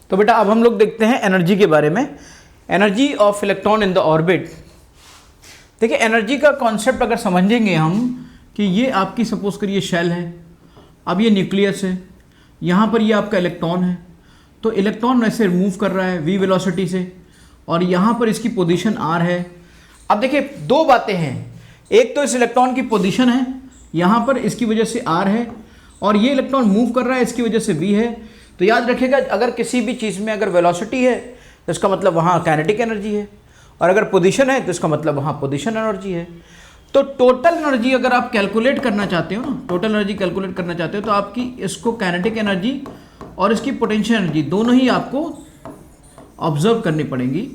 तो बेटा अब हम लोग देखते हैं एनर्जी के बारे में, energy of electron in the orbit. देखिए एनर्जी का कॉन्सेप्ट अगर समझेंगे हम कि ये आपकी सपोज करिए शेल है, अब ये न्यूक्लियस है, यहाँ पर ये आपका इलेक्ट्रॉन है, तो इलेक्ट्रॉन ऐसे मूव कर रहा है v वेलोसिटी से, और यहाँ पर इसकी पोजीशन r है। अब देखिए दो बातें हैं, एक तो इस इलेक्ट्रॉन की पोजीशन है, यहाँ पर इसकी वजह से r है, और ये इलेक्ट्रॉन मूव कर रहा है इसकी वजह से v है। तो याद रखिएगा अगर किसी भी चीज़ में अगर वेलोसिटी है तो इसका मतलब वहाँ काइनेटिक एनर्जी है, और अगर पोजीशन है तो इसका मतलब वहाँ पोजीशन एनर्जी है। तो टोटल एनर्जी अगर आप कैलकुलेट करना चाहते हो ना, टोटल एनर्जी कैलकुलेट करना चाहते हो तो आपकी इसको काइनेटिक एनर्जी और इसकी पोटेंशियल एनर्जी दोनों ही आपको ऑब्जर्व करनी पड़ेंगी।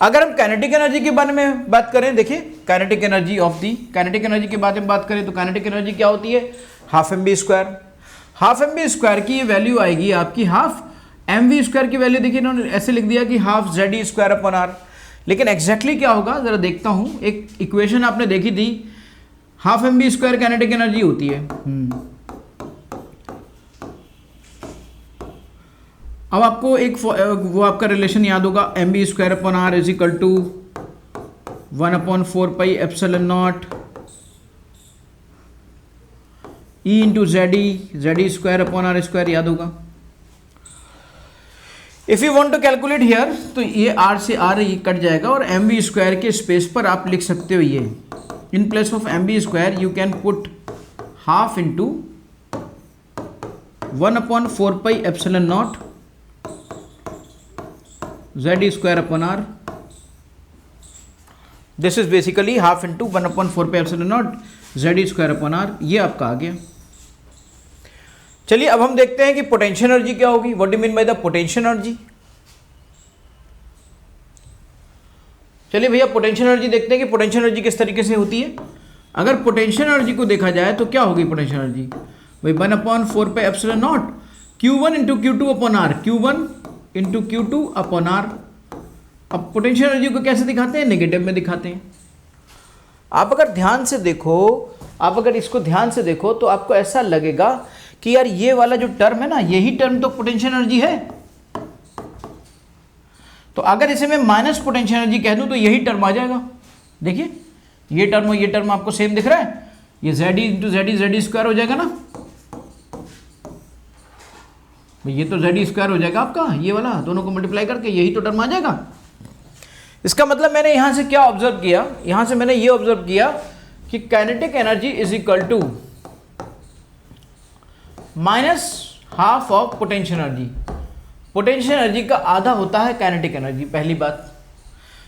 अगर हम काइनेटिक एनर्जी के बारे में बात करें, देखिए kinetic energy of the, kinetic energy के बारे में बात करें तो काइनेटिक एनर्जी क्या होती है, half m b square. Half m b square की ये वैल्यू आएगी आपकी, हाफ एम वी स्क्वायर की वैल्यू देखिए इन्होंने ऐसे लिख दिया कि half z e square upon r, लेकिन एग्जैक्टली क्या होगा जरा देखता हूँ। एक इक्वेशन आपने देखी थी, half m b square kinetic energy होती है। अब आपको एक वो आपका रिलेशन याद होगा, m b square upon r is equal to 1/4 pi epsilon nought e into z e square upon r square, याद होगा। If you want to calculate here तो ये आर से आर ही कट जाएगा, और एम बी स्क्वायर के space पर आप लिख सकते हो ये, in place of m b square you can put half into 1/4 pi epsilon nought z square upon are. This is basically half into 1/4 pi epsilon nought z square upon r, ये आपका आ गया। चलिए अब हम देखते हैं कि पोटेंशियल एनर्जी क्या होगी, what do mean by the potential energy. चलिए भैया पोटेंशियल एनर्जी देखते हैं कि पोटेंशियल एनर्जी किस तरीके से होती है। अगर पोटेंशियल एनर्जी को देखा जाए तो क्या होगी पोटेंशियल एनर्जी, भाई 1/4 pi epsilon nought Q1 into Q2 upon r, Q1 into Q2 upon r. अब पोटेंशियल एनर्जी को कैसे दिखाते हैं, नेगेटिव में दिखाते हैं। आप अगर ध्यान से देखो, आप अगर इसको ध्यान से देखो तो आपको ऐसा लगेगा कि यार ये वाला जो टर्म है ना, यही टर्म तो पोटेंशियल एनर्जी है। तो अगर इसे मैं माइनस पोटेंशियल एनर्जी कह दूं तो यही टर्म आ जाएगा। देखिए ये टर्म और ये टर्म आपको सेम दिख रहा है, ये जेड इंटू जेड स्क्वायर हो जाएगा ना, ये तो जेड स्क्वायर हो जाएगा आपका, ये वाला दोनों को मल्टीप्लाई करके यही तो टर्म आ जाएगा। इसका मतलब मैंने यहां से क्या ऑब्जर्व किया, यहां से मैंने ये ऑब्जर्व किया कि kinetic energy is equal to minus half of potential energy. Potential energy का आधा होता है काइनेटिक एनर्जी, पहली बात।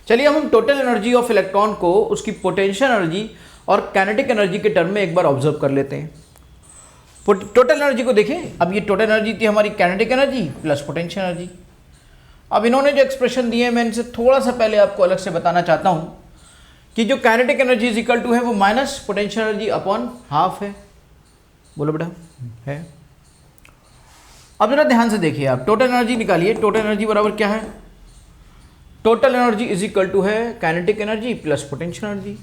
चलिए हम टोटल एनर्जी ऑफ इलेक्ट्रॉन को उसकी पोटेंशियल एनर्जी और काइनेटिक एनर्जी के टर्म में एक बार ऑब्जर्व कर लेते हैं। टोटल एनर्जी को देखें, अब ये टोटल एनर्जी थी हमारी kinetic energy plus potential energy. अब इन्होंने जो एक्सप्रेशन दिए मैं इनसे थोड़ा सा पहले आपको अलग से बताना चाहता हूं कि जो kinetic energy is equal to है वो minus potential energy upon half है। बोलो बेटा है। अब जरा ध्यान से देखिए, आप टोटल एनर्जी निकालिए, टोटल एनर्जी बराबर क्या है, total energy is equal to है kinetic energy plus potential energy.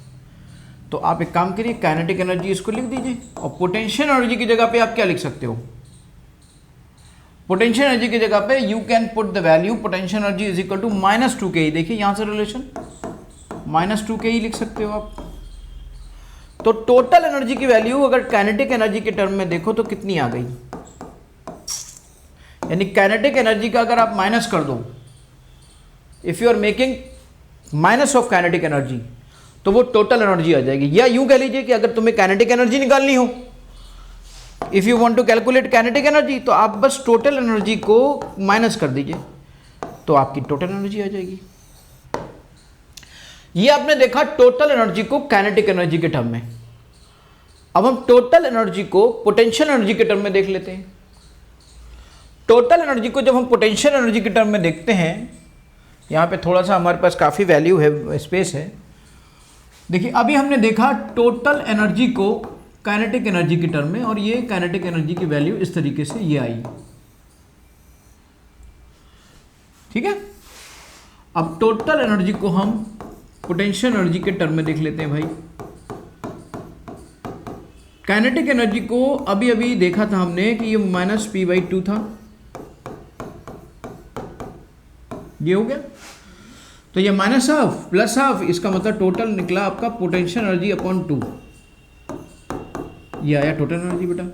तो आप एक काम करिए, काइनेटिक एनर्जी इसको लिख दीजिए, और पोटेंशियल एनर्जी की जगह पे आप क्या लिख सकते हो, पोटेंशियल एनर्जी की जगह पे you can put the value potential energy is equal to -2ke। देखिए यहां से रिलेशन -2ke लिख सकते हो आप। तो टोटल एनर्जी की वैल्यू अगर काइनेटिक एनर्जी के टर्म में देखो तो कितनी आ गई, यानी काइनेटिक एनर्जी का अगर आप माइनस कर दो, if you are making minus of kinetic energy, तो वो टोटल एनर्जी आ जाएगी। या यूं कह लीजिए कि अगर तुम्हें काइनेटिक एनर्जी निकालनी हो, if you want to calculate kinetic energy, तो आप बस टोटल एनर्जी को माइनस कर दीजिए तो आपकी टोटल एनर्जी आ जाएगी। ये आपने देखा टोटल एनर्जी को काइनेटिक एनर्जी के टर्म में। अब हम टोटल एनर्जी को पोटेंशियल एनर्जी के टर्म में देख लेते हैं। टोटल एनर्जी को जब हम पोटेंशियल एनर्जी के टर्म में देखते हैं, यहाँ पे थोड़ा सा हमारे पास काफ़ी वैल्यू है, स्पेस है। देखिए अभी हमने देखा टोटल एनर्जी को काइनेटिक एनर्जी के टर्म में, और ये काइनेटिक एनर्जी की वैल्यू इस तरीके से ये आई, ठीक है। अब टोटल एनर्जी को हम पोटेंशियल एनर्जी के टर्म में देख लेते हैं भाई। काइनेटिक एनर्जी को अभी अभी देखा था हमने कि ये -p/2 था, ये हो गया। तो ये माइनस हाफ प्लस हाफ, इसका मतलब टोटल निकला आपका पोटेंशियल एनर्जी अपॉन 2। ये आया टोटल एनर्जी बेटा।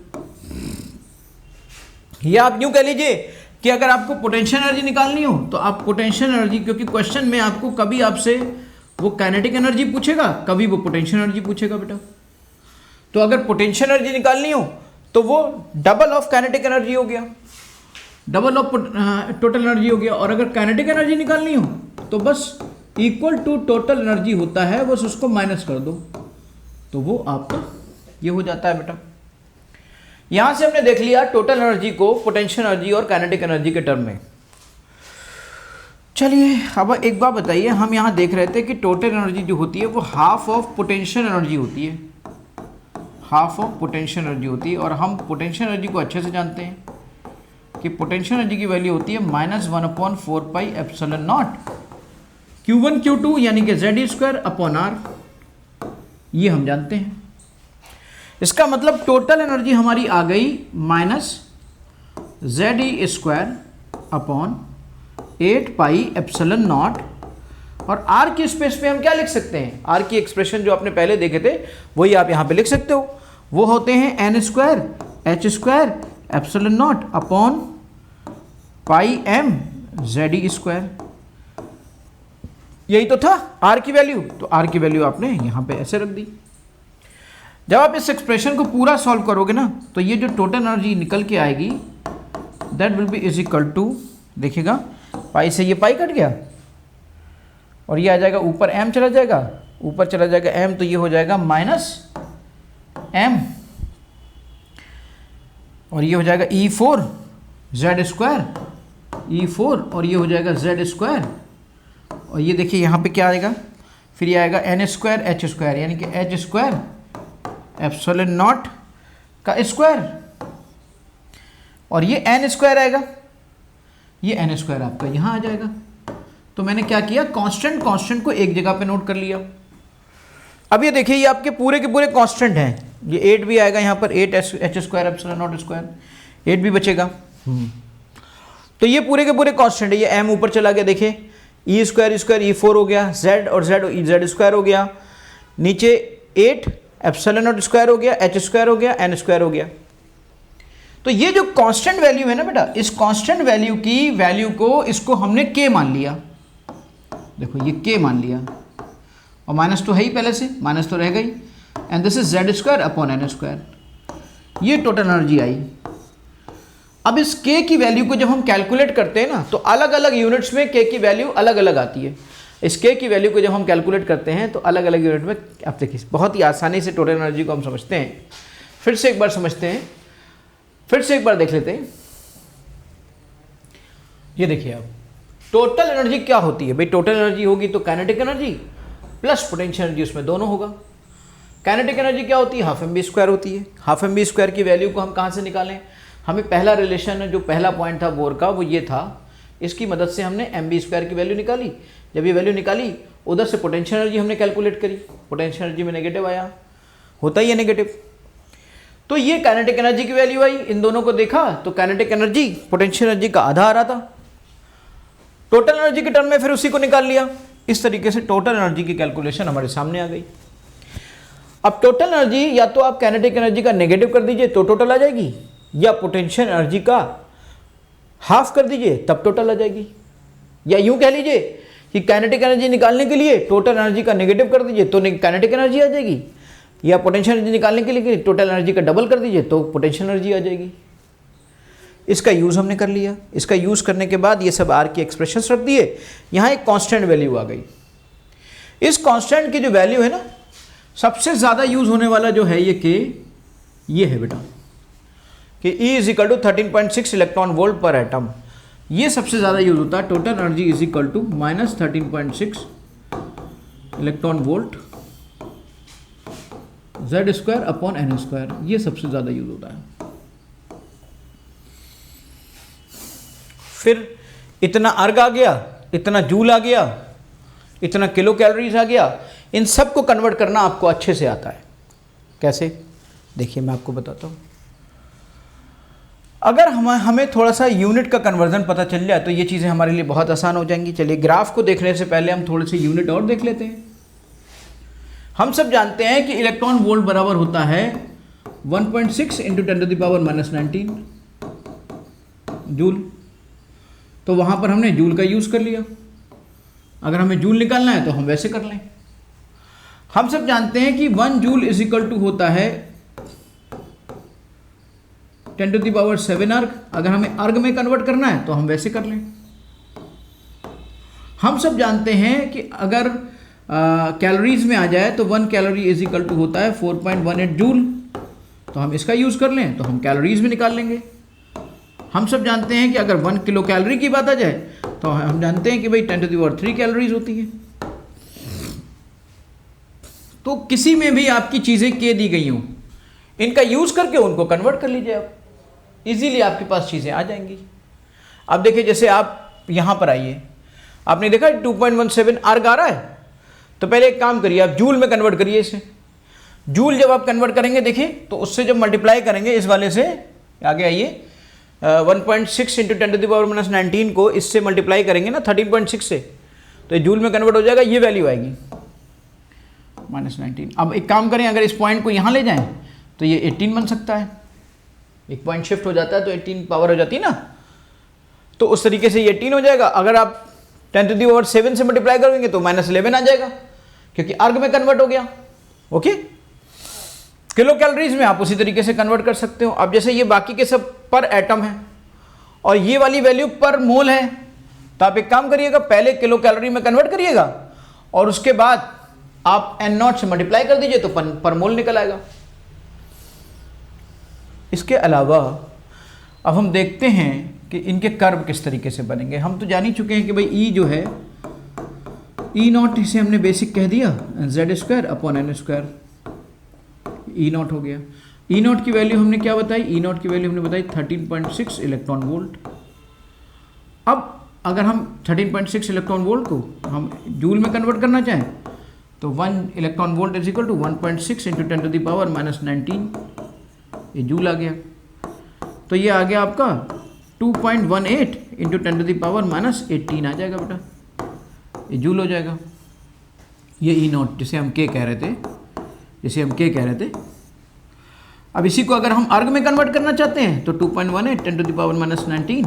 या आप यूं कह लीजिए कि अगर आपको पोटेंशियल एनर्जी निकालनी हो तो आप पोटेंशियल एनर्जी, क्योंकि क्वेश्चन में आपको कभी आपसे वो काइनेटिक एनर्जी पूछेगा, कभी वो पोटेंशियल एनर्जी पूछेगा बेटा। तो अगर पोटेंशियल एनर्जी निकालनी हो तो वो डबल ऑफ काइनेटिक एनर्जी हो गया, डबल ऑफ टोटल एनर्जी हो गया। और अगर काइनेटिक एनर्जी निकालनी हो तो बस इक्वल टू टोटल एनर्जी होता है, बस उसको माइनस कर दो तो वो आपका ये हो जाता है बेटा। यहां से हमने देख लिया टोटल एनर्जी को पोटेंशियल एनर्जी और काइनेटिक एनर्जी के टर्म में। चलिए अब एक बात बताइए, हम यहां देख रहे थे कि टोटल एनर्जी जो होती है वो हाफ ऑफ पोटेंशियल एनर्जी होती है, हाफ ऑफ पोटेंशियल एनर्जी होती है। और हम पोटेंशियल एनर्जी को अच्छे से जानते हैं कि पोटेंशियल एनर्जी की वैल्यू होती है -1/4πε0 Q1 Q2 यानी कि Z² अपॉन R, ये हम जानते हैं। इसका मतलब टोटल एनर्जी हमारी आ गई -ZE² अपॉन 8πε0। और R की स्पेस पे हम क्या लिख सकते हैं, R की एक्सप्रेशन जो आपने पहले देखे थे वही आप यहाँ पे लिख सकते हो। वो होते हैं n² h² ε0 अपॉन πmZE²। यही तो था R की वैल्यू। तो R की वैल्यू आपने यहाँ पे ऐसे रख दी। जब आप इस एक्सप्रेशन को पूरा सॉल्व करोगे ना तो ये जो टोटल एनर्जी निकल के आएगी that will be is equal to, देखिएगा पाई से ये पाई कट गया और ये आ जाएगा ऊपर m चला जाएगा, ऊपर चला जाएगा m, तो ये हो जाएगा -m और ये हो जाएगा E4 Z² E4 और ये हो जाएगा Z²। और ये देखिए यहाँ पे क्या आएगा, फिर ये आएगा n² h² यानी कि h² ε0 का स्क्वायर और ये n² आएगा, ये n² आपका यहाँ आ जाएगा। तो मैंने क्या किया, कांस्टेंट को एक जगह पे नोट कर लिया। अब ये देखिए ये आपके पूरे के पूरे कांस्टेंट हैं, ये 8 भी आएगा यहाँ पर, 8 h² ε0², 8 भी बचेगा। तो ये पूरे के पूरे कांस्टेंट है। ये m ऊपर चला गया, देखिए E² E4 हो गया, Z और Z² हो गया, नीचे 8 ε0² हो गया, h² हो गया, n² हो गया। तो ये जो कांस्टेंट वैल्यू है ना बेटा, इस कांस्टेंट वैल्यू की वैल्यू को इसको हमने k मान लिया। देखो ये k मान लिया और माइनस तो है ही पहले से, माइनस तो रह गई, and this is Z² upon n²। ये टोटल एनर्जी आई। अब इस k की वैल्यू को जब हम कैलकुलेट करते हैं ना तो अलग अलग यूनिट्स में k की वैल्यू अलग अलग आती है। इस k की वैल्यू को जब हम कैलकुलेट करते हैं तो अलग अलग यूनिट में, आप देखिए बहुत ही आसानी से टोटल एनर्जी को हम समझते हैं। फिर से एक बार समझते हैं, फिर से एक बार देख लेते हैं। ये देखिए अब टोटल एनर्जी क्या होती है भाई, टोटल एनर्जी होगी तो kinetic energy plus potential energy, उसमें दोनों होगा। काइनेटिक एनर्जी क्या होती है, हाफ mv² होती है। हाफ mv² की वैल्यू को हम कहाँ से निकालें, हमें पहला रिलेशन जो पहला पॉइंट था बोर का वो ये था, इसकी मदद से हमने mv² की वैल्यू निकाली। जब ये वैल्यू निकाली उधर से पोटेंशियल एनर्जी हमने कैलकुलेट करी, पोटेंशियल एनर्जी में नेगेटिव आया, होता ही है नेगेटिव। तो ये काइनेटिक एनर्जी की वैल्यू आई। इन दोनों को देखा तो काइनेटिक एनर्जी पोटेंशियल एनर्जी का आधा आ रहा था। टोटल एनर्जी के टर्म में फिर उसी को निकाल लिया। इस तरीके से टोटल एनर्जी की कैलकुलेशन हमारे सामने आ गई। अब टोटल एनर्जी या तो आप काइनेटिक एनर्जी का नेगेटिव कर दीजिए तो टोटल आ जाएगी, या पोटेंशियल एनर्जी का हाफ कर दीजिए तब टोटल आ जाएगी, या यूं कह लीजिए कि काइनेटिक एनर्जी निकालने के लिए टोटल एनर्जी का नेगेटिव कर दीजिए तो काइनेटिक एनर्जी आ जाएगी, या पोटेंशियल एनर्जी निकालने के लिए टोटल एनर्जी का डबल कर दीजिए तो पोटेंशियल एनर्जी आ जाएगी। इसका यूज़ हमने कर लिया। इसका यूज़ करने के बाद ये सब आर की एक्सप्रेशंस रख दिए, यहाँ एक कांस्टेंट वैल्यू आ गई। इस कांस्टेंट की जो वैल्यू है ना, सबसे ज़्यादा यूज़ होने वाला जो है ये के, ये है बेटा कि E is equal to 13.6 electron volt per atom. ये सबसे ज़्यादा यूज होता है। Total energy is equal to -13.6 electron volt Z² upon n²। ये सबसे ज़्यादा यूज होता है। फिर इतना अर्ग आ गया, इतना जूल आ गया, इतना किलो कैलोरीज आ गया। इन सब को कन्वर्ट करना आपको अच्छे से आता है। कैसे, देखिए मैं आपको बताता हूँ। अगर हमें थोड़ा सा यूनिट का कन्वर्जन पता चल जाए तो ये चीज़ें हमारे लिए बहुत आसान हो जाएंगी। चलिए ग्राफ को देखने से पहले हम थोड़े से यूनिट और देख लेते हैं। हम सब जानते हैं कि इलेक्ट्रॉन वोल्ट बराबर होता है 1.6 इंटू 10⁻⁻19 जूल। तो वहाँ पर हमने जूल का यूज़ कर लिया। अगर हमें जूल निकालना है तो हम वैसे कर लें। हम सब जानते हैं कि 1 जूल इज इक्वल टू होता है 10⁻7 अर्ग। अगर हमें अर्ग में कन्वर्ट करना है तो हम वैसे कर लें। हम सब जानते हैं कि अगर कैलोरीज में आ जाए तो 1 कैलोरी इज इक्वल टू होता है 4.18 जूल। तो हम इसका यूज़ कर लें तो हम कैलोरीज में निकाल लेंगे। हम सब जानते हैं कि अगर 1 किलो कैलोरी की बात आ जाए तो हम जानते हैं कि भाई 10⁻³ कैलोरीज होती है। तो किसी में भी आपकी चीज़ें के दी गई हों, इनका यूज़ करके उनको कन्वर्ट कर लीजिए आप, इजीली आपके पास चीज़ें आ जाएंगी। अब देखिए जैसे आप यहाँ पर आइए, आपने देखा 2.17 अर्ग आ रहा है, तो पहले एक काम करिए, आप जूल में कन्वर्ट करिए इसे। जूल जब आप कन्वर्ट करेंगे देखिए तो उससे जब मल्टीप्लाई करेंगे इस वाले से, आगे आइए 1.6 इंटू 10⁻⁻19 को इससे मल्टीप्लाई करेंगे ना 13.6 से, तो जूल में कन्वर्ट हो जाएगा, ये वैल्यू आएगी -19। अब एक काम करें, अगर इस पॉइंट को यहाँ ले जाएं तो ये 18 बन सकता है। एक पॉइंट शिफ्ट हो जाता है तो 18 पावर हो जाती है ना, तो उस तरीके से ये 18 हो जाएगा। अगर आप 10⁻7 से मल्टीप्लाई करेंगे तो -11 आ जाएगा, क्योंकि अर्ग में कन्वर्ट हो गया। ओके, किलो कैलोरीज में आप उसी तरीके से कन्वर्ट कर सकते हो। अब जैसे ये बाकी के सब पर एटम है और ये वाली वैल्यू पर मोल है, तो आप एक काम करिएगा, पहले किलो कैलोरी में कन्वर्ट करिएगा और उसके बाद आप N0 से मल्टीप्लाई कर दीजिए तो पर मोल निकल आएगा। इसके अलावा अब हम देखते हैं कि इनके कर्व किस तरीके से बनेंगे। हम तो जान ही चुके हैं कि भाई E जो है E0, इसे हमने बेसिक कह दिया Z²/N², E0 हो गया। E0 की वैल्यू हमने क्या बताई, E0 की वैल्यू हमने बताई 13.6 इलेक्ट्रॉन वोल्ट। अब अगर हम 13.6 इलेक्ट्रॉन वोल्ट को हम जूल में कन्वर्ट करना चाहें तो 1 electron volt is equal to 1.6 into 10⁻⁻19, ये जूल आ गया। तो ये आ गया आपका 2.18 इंटू 10⁻⁻18 आ जाएगा बेटा, ये जूल हो जाएगा। ये E0 जिसे हम K कह रहे थे, अब इसी को अगर हम अर्ग में कन्वर्ट करना चाहते हैं तो 2.18 10⁻⁻19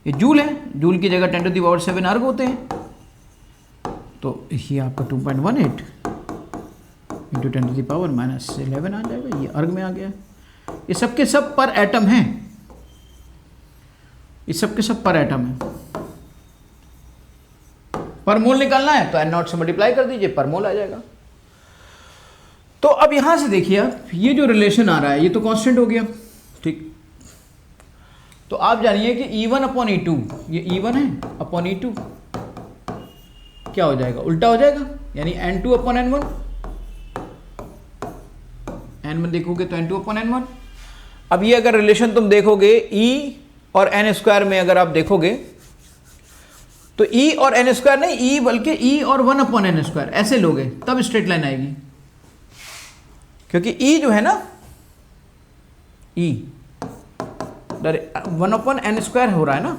ये जूल है। जूल की जगह 10⁻7 अर्ग होते हैं, तो ये आपका 2.18 इंटू 10⁻11 आ जाएगा, ये अर्ग में आ गया। ये सब के सब पर एटम हैं, ये सब के सब पर एटम हैं। पर मोल निकालना है तो N0 से मल्टीप्लाई कर दीजिए, पर मोल आ जाएगा। तो अब यहां से देखिए आप, ये जो रिलेशन आ रहा है ये तो कांस्टेंट हो गया, ठीक। तो आप जानिए कि E1/E2, ये E1 है अपॉन E2 क्या हो जाएगा, उल्टा हो जाएगा, यानी N2/N1। N1 देखोगे तो N2/N1। अब ये अगर रिलेशन तुम देखोगे E और N² में, अगर आप देखोगे तो E और N² नहीं, E बल्कि E और 1/N², ऐसे लोगे तब स्ट्रेट लाइन आएगी, क्योंकि E जो है ना, E 1/N² हो रहा है ना।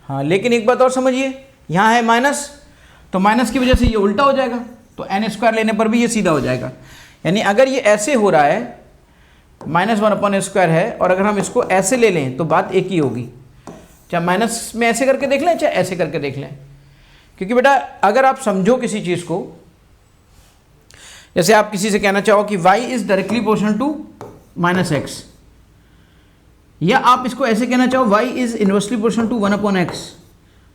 हाँ, लेकिन एक बात और समझिए, यहाँ है माइनस, तो माइनस की वजह से ये उल्टा हो जाएगा, तो N² लेने पर भी ये सीधा हो जाएगा। यानी अगर ये ऐसे हो रहा है, -1/N² है, और अगर हम इसको ऐसे ले लें तो बात एक ही होगी, चाहे माइनस में ऐसे करके देख लें चाहे ऐसे करके देख लें। क्योंकि बेटा अगर आप समझो किसी चीज़ को, जैसे आप किसी से कहना चाहो कि y is directly proportional to -x, या आप इसको ऐसे कहना चाहो y is inversely proportional to 1/x,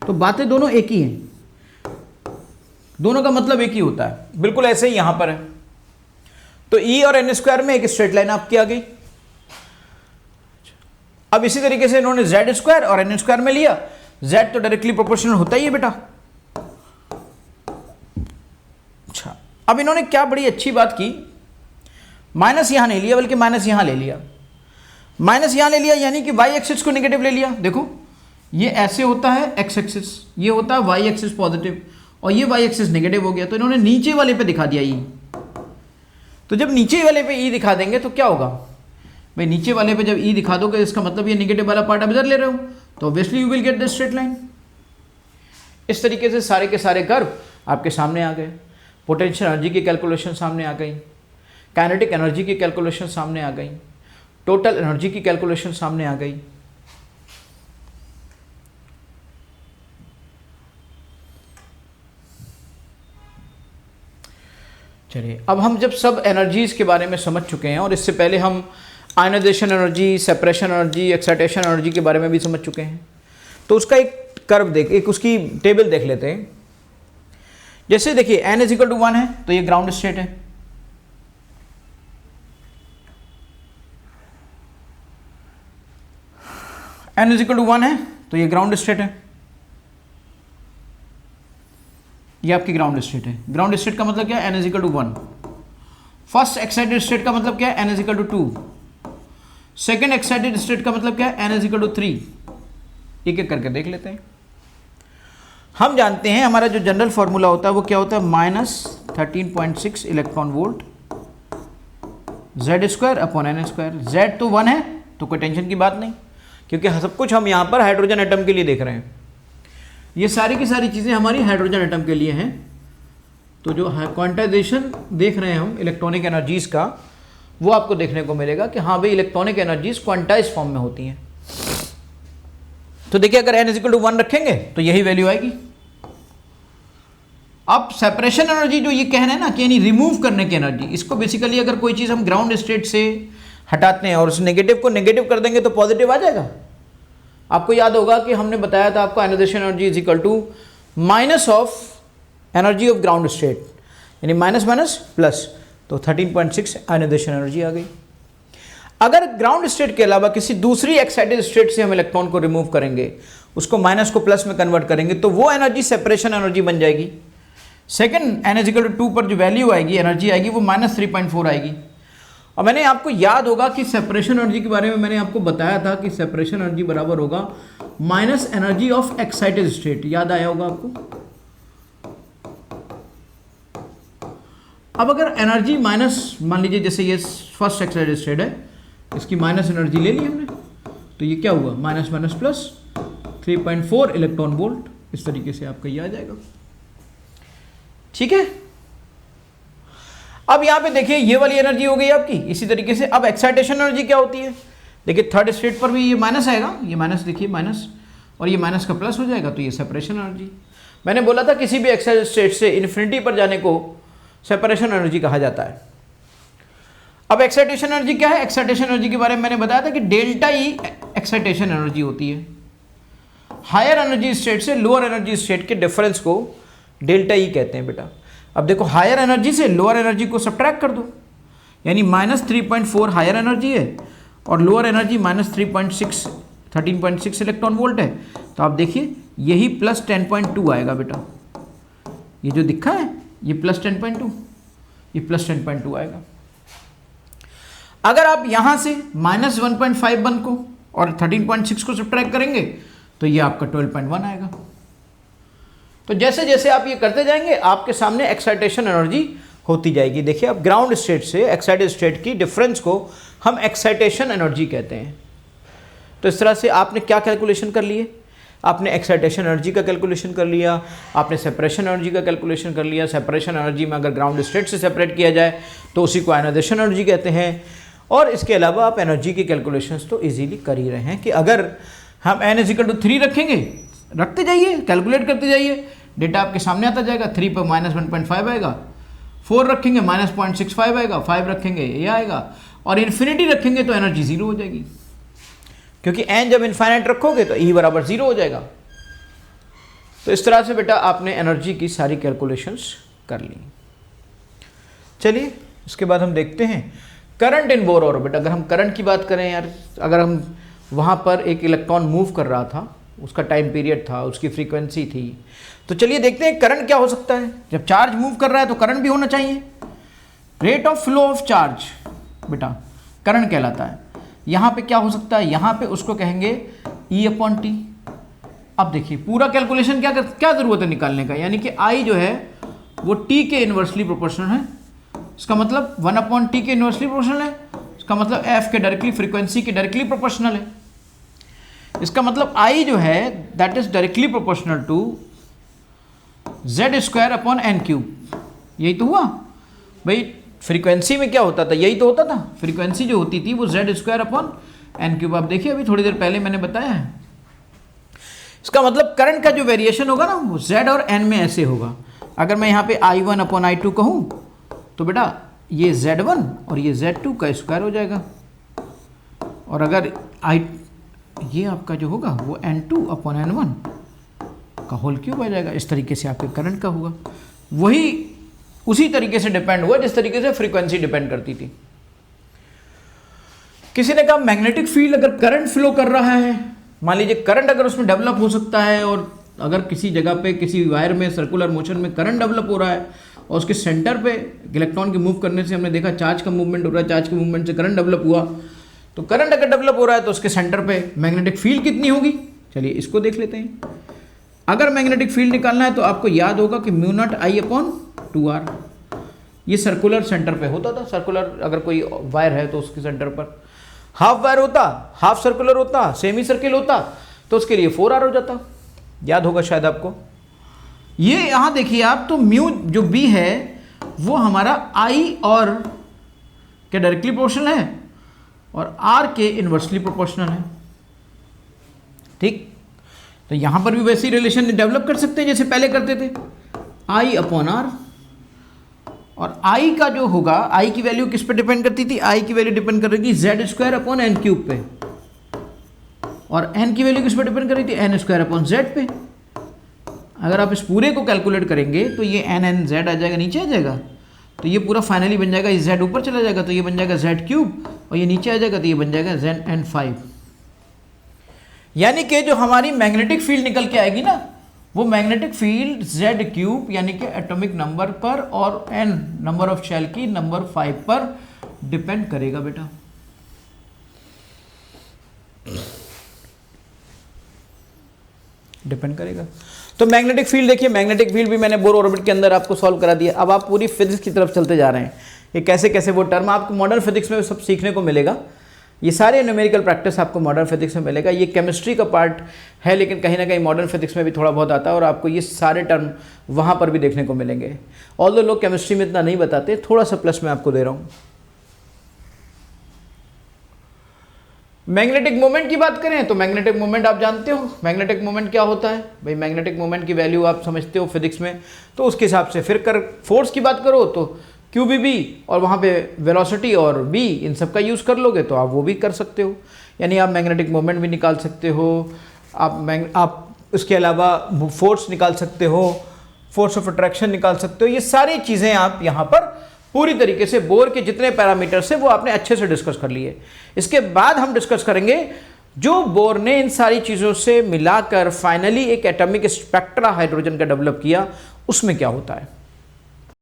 तो बातें दोनों एक ही हैं, दोनों का मतलब एक ही होता है। बिल्कुल ऐसे ही यहां पर है। तो E और N² में एक स्ट्रेट लाइन आपकी आ गई। अब इसी तरीके से इन्होंने Z² और N² में लिया, Z तो डायरेक्टली प्रोपोर्शनल होता ही है बेटा। अच्छा, अब इन्होंने क्या बड़ी अच्छी बात की, माइनस यहां नहीं लिया बल्कि माइनस यहां ले लिया। माइनस यहां ले लिया यानी कि y एक्सिस को नेगेटिव ले लिया। देखो ये ऐसे होता है x एक्सिस, ये होता है y एक्सिस पॉजिटिव, और ये y एक्सिस नेगेटिव हो गया, तो इन्होंने नीचे वाले पे दिखा दिया E। तो जब नीचे वाले पे E दिखा देंगे तो क्या होगा, भाई नीचे वाले पे जब ई दिखा दोगे इसका मतलब ये नेगेटिव वाला पार्ट आप इधर ले रहे हो, तो obviously you will get the straight line. इस तरीके से सारे के सारे कर्व आपके सामने आ गए। पोटेंशियल एनर्जी की कैलकुलेशन सामने आ गई, काइनेटिक एनर्जी की कैलकुलेशन सामने आ गई, टोटल एनर्जी की कैलकुलेशन सामने आ गई। चलिए, अब हम जब सब एनर्जीज के बारे में समझ चुके हैं और इससे पहले हम ionization energy, separation energy, excitation energy के बारे में भी समझ चुके हैं, तो उसका एक कर्व एक उसकी टेबल देख लेते हैं। जैसे देखिए n इज इक्वल टू 1 है तो ये ग्राउंड स्टेट है, n इज इक्वल टू 1 है तो ये ग्राउंड स्टेट है, ये आपकी ग्राउंड स्टेट है। ग्राउंड स्टेट का मतलब क्या है, n is equal to 1। First excited state का मतलब क्या है, n is equal to 2। Second excited state का मतलब क्या है, n इज इक्वल टू 3। एक एक करके देख लेते हैं। हम जानते हैं हमारा जो जनरल फॉर्मूला होता है वो क्या होता है, -13.6 electron volt z square upon n square. z तो 1 है तो कोई टेंशन की बात नहीं, क्योंकि सब कुछ हम यहाँ पर हाइड्रोजन एटम के लिए देख रहे हैं। ये सारी की सारी चीज़ें हमारी हाइड्रोजन एटम के लिए हैं। तो जो क्वांटाइजेशन देख रहे हैं हम इलेक्ट्रॉनिक एनर्जीज़ का, वो आपको देखने को मिलेगा कि हाँ भाई इलेक्ट्रॉनिक एनर्जीज क्वांटाइज फॉर्म में होती हैं। तो देखिए अगर n इज इक्वल टू 1 रखेंगे तो यही वैल्यू आएगी। अब सेपरेशन एनर्जी जो ये कह रहे हैं ना कि यानी रिमूव करने की एनर्जी, इसको बेसिकली अगर कोई चीज़ हम ग्राउंड स्टेट से हटाते हैं और उस नेगेटिव को नेगेटिव कर देंगे तो पॉजिटिव आ जाएगा। आपको याद होगा कि हमने बताया था आपको ionization energy is equal to minus of energy of ground state, यानी माइनस माइनस प्लस, तो 13.6 आयनाइजेशन एनर्जी आ गई। अगर ग्राउंड स्टेट के अलावा किसी दूसरी एक्साइटेड स्टेट से हम इलेक्ट्रॉन को रिमूव करेंगे, उसको माइनस को प्लस में कन्वर्ट करेंगे, तो वो एनर्जी सेपरेशन एनर्जी बन जाएगी। Second n is equal to 2 पर जो वैल्यू आएगी, एनर्जी आएगी, वो -3.4 आएगी। और मैंने आपको याद होगा कि सेपरेशन एनर्जी के बारे में मैंने आपको बताया था कि सेपरेशन एनर्जी बराबर होगा minus energy of excited state, याद आया होगा आपको। अब अगर एनर्जी माइनस, मान लीजिए जैसे ये फर्स्ट एक्साइटेड स्टेट है, इसकी माइनस एनर्जी ले ली हमने, तो ये क्या हुआ, minus minus plus 3.4 electron volt. इस तरीके से आपका ये आ जाएगा। ठीक है, अब यहां पे देखिए ये वाली एनर्जी हो गई आपकी। इसी तरीके से अब एक्साइटेशन एनर्जी क्या होती है, देखिए थर्ड स्टेट पर भी ये माइनस आएगा, ये माइनस देखिए माइनस, और ये माइनस का प्लस हो जाएगा, तो ये सेपरेशन एनर्जी। मैंने बोला था किसी भी एक्साइटेड स्टेट से इन्फिनिटी पर जाने को सेपरेशन एनर्जी कहा जाता है। अब एक्साइटेशन एनर्जी क्या है, एक्साइटेशन एनर्जी के बारे में मैंने बताया था कि डेल्टा ई एक्साइटेशन एनर्जी होती है। हायर एनर्जी स्टेट से लोअर एनर्जी स्टेट के डिफरेंस को डेल्टा ई कहते हैं बेटा। अब देखो हायर एनर्जी से लोअर एनर्जी को सब्ट्रैक्ट कर दो, यानी -3.4 हायर एनर्जी है और लोअर एनर्जी -3.6 13.6 इलेक्ट्रॉन वोल्ट है, तो आप देखिए यही +10.2 आएगा बेटा। ये जो दिखा है ये +10.2, ये +10.2 आएगा। अगर आप यहां से -1.51 को और 13.6 को सब्ट्रैक्ट करेंगे तो ये आपका 12.1 आएगा। तो जैसे जैसे आप ये करते जाएंगे आपके सामने एक्साइटेशन एनर्जी होती जाएगी। देखिए अब ग्राउंड स्टेट से एक्साइटेड स्टेट की डिफरेंस को हम एक्साइटेशन एनर्जी कहते हैं। तो इस तरह से आपने क्या कैलकुलेशन कर लिए, आपने एक्साइटेशन एनर्जी का कैलकुलेशन कर लिया, आपने सेपरेशन एनर्जी का कैलकुलेशन कर लिया। सेपरेशन एनर्जी में अगर ग्राउंड स्टेट से सेपरेट किया जाए तो उसी को आयनाइजेशन एनर्जी कहते हैं। और इसके अलावा आप एनर्जी की कैलकुलेशंस तो इजीली कर ही रहे हैं कि अगर हम n इज इक्वल टू 3 रखेंगे, रखते जाइए, कैलकुलेट करते जाइए, डेटा आपके सामने आता जाएगा। 3 पर -1.5 आएगा, 4 रखेंगे -0.65 आएगा, 5 रखेंगे ये आएगा, और इन्फिनिटी रखेंगे तो एनर्जी 0 हो जाएगी, क्योंकि n जब इन्फाइनाइट रखोगे तो E बराबर 0 हो जाएगा। तो इस तरह से बेटा आपने एनर्जी की सारी कैलकुलेशंस कर ली। चलिए उसके बाद हम देखते हैं करंट इन बोर ऑर्बिट। अगर हम करंट की बात करें यार, अगर हम वहाँ पर एक इलेक्ट्रॉन मूव कर रहा था, उसका टाइम पीरियड था, उसकी फ्रीक्वेंसी थी, तो चलिए देखते हैं करंट क्या हो सकता है। जब चार्ज मूव कर रहा है तो करंट भी होना चाहिए। Rate of flow of charge बेटा करंट कहलाता है। यहाँ पे क्या हो सकता है, यहाँ पे उसको कहेंगे E/T। अब देखिए पूरा कैलकुलेशन क्या ज़रूरत है निकालने का, यानी कि I जो है वो T के इन्वर्सली प्रोपोर्शनल है। इसका मतलब 1/T के इन्वर्सली प्रोपोर्शनल है। इसका मतलब एफ के डायरेक्टली फ्रीक्वेंसी के डायरेक्टली प्रोपोर्शनल है। इसका मतलब आई जो है that is directly proportional to z² upon n cube. यही तो हुआ भाई, फ्रीक्वेंसी में क्या होता था, यही तो होता था, फ्रीक्वेंसी जो होती थी वो z² अपॉन एन क्यूब। आप देखिए अभी थोड़ी देर पहले मैंने बताया है। इसका मतलब करंट का जो वेरिएशन होगा ना वो z और n में ऐसे होगा। अगर मैं यहाँ पे I1 अपॉन I2 कहूँ तो बेटा ये Z1 और ये Z2 का स्क्वायर हो जाएगा, और अगर ये आपका जो होगा वो N2 अपॉन N1 का होल क्यूब आ जाएगा। इस तरीके से आपके करंट का होगा। वही उसी तरीके से डिपेंड हुआ जिस तरीके से फ्रीक्वेंसी डिपेंड करती थी। किसी ने कहा मैग्नेटिक फील्ड अगर करंट फ्लो कर रहा है, मान लीजिए करंट अगर उसमें डेवलप हो सकता है, और अगर किसी जगह पे किसी वायर में सर्कुलर मोशन में करंट डेवलप हो रहा है और उसके सेंटर पे इलेक्ट्रॉन के मूव करने से हमने देखा चार्ज का मूवमेंट हो रहा है, चार्ज के मूवमेंट से करंट डेवलप हुआ, तो करंट अगर डेवलप हो रहा है तो उसके सेंटर पे मैग्नेटिक फील्ड कितनी होगी। चलिए इसको देख लेते हैं। अगर मैग्नेटिक फील्ड निकालना है तो आपको याद होगा कि mu naught I upon 2R, ये सर्कुलर सेंटर पे होता था। सर्कुलर अगर कोई वायर है तो उसके सेंटर पर हाफ वायर होता, हाफ सर्कुलर होता, सेमी सर्किल होता तो उसके लिए 4R हो जाता। याद होगा शायद आपको। ये यहाँ देखिए आप, तो म्यू जो B है वो हमारा I और के डायरेक्टली प्रोपोर्शनल है और R के इन्वर्सली प्रोपोर्शनल है। ठीक, तो यहाँ पर भी वैसी रिलेशन डेवलप कर सकते हैं जैसे पहले करते थे, I अपॉन R। और I का जो होगा, I की वैल्यू किस पे डिपेंड करती थी, I की वैल्यू डिपेंड कर रही थी Z² अपॉन एन क्यूब पे, और n की वैल्यू किस पे डिपेंड कर रही थी, n² अपॉन z पे। अगर आप इस पूरे को कैलकुलेट करेंगे तो ये n z आ जाएगा, नीचे आ जाएगा, तो ये पूरा फाइनली बन जाएगा, ये z ऊपर चला जाएगा तो ये बन जाएगा z3, और ये नीचे आ जाएगा तो ये बन जाएगा Zn5। यानी कि जो हमारी मैग्नेटिक फील्ड निकल के आएगी ना, वो मैग्नेटिक फील्ड Z3 यानी कि एटॉमिक नंबर पर और n नंबर ऑफ शेल की नंबर 5 पर डिपेंड करेगा बेटा। डिपेंड करेगा। तो मैग्नेटिक फील्ड देखिए, मैग्नेटिक फील्ड भी मैंने बोर ऑर्बिट के अंदर आपको सॉल्व करा दिया। अब आप पूरी फिजिक्स की तरफ चलते जा रहे हैं। ये कैसे कैसे वो टर्म आपको मॉडर्न फिजिक्स में सब सीखने को मिलेगा। ये सारे न्यूमेरिकल प्रैक्टिस आपको मॉडर्न फिजिक्स में मिलेगा। ये केमिस्ट्री का पार्ट है लेकिन कहीं ना कहीं मॉडर्न फिजिक्स में भी थोड़ा बहुत आता है, और आपको ये सारे टर्म वहाँ पर भी देखने को मिलेंगे। ऑल्दो लोग केमिस्ट्री में इतना नहीं बताते, थोड़ा सा प्लस मैं आपको दे रहा हूँ। मैग्नेटिक मोमेंट की बात करें तो मैग्नेटिक मोमेंट आप जानते हो, मैग्नेटिक मोमेंट क्या होता है भाई। मैग्नेटिक मोमेंट की वैल्यू आप समझते हो फिजिक्स में, तो उसके हिसाब से फिर कर फोर्स की बात करो तो QBB और वहाँ पे वेलोसिटी और B इन सब का यूज़ कर लोगे तो आप वो भी कर सकते हो। यानी आप मैग्नेटिक मोमेंट भी निकाल सकते हो, आप इसके अलावा फोर्स निकाल सकते हो, फोर्स ऑफ अट्रैक्शन निकाल सकते हो। ये सारी चीज़ें आप यहाँ पर पूरी तरीके से बोर के जितने पैरामीटर्स है वो आपने अच्छे से डिस्कस कर लिए। इसके बाद हम डिस्कस करेंगे जो बोर ने इन सारी चीज़ों से मिलाकर फाइनली एक एटॉमिक स्पेक्ट्रा हाइड्रोजन का डेवलप किया, उसमें क्या होता है।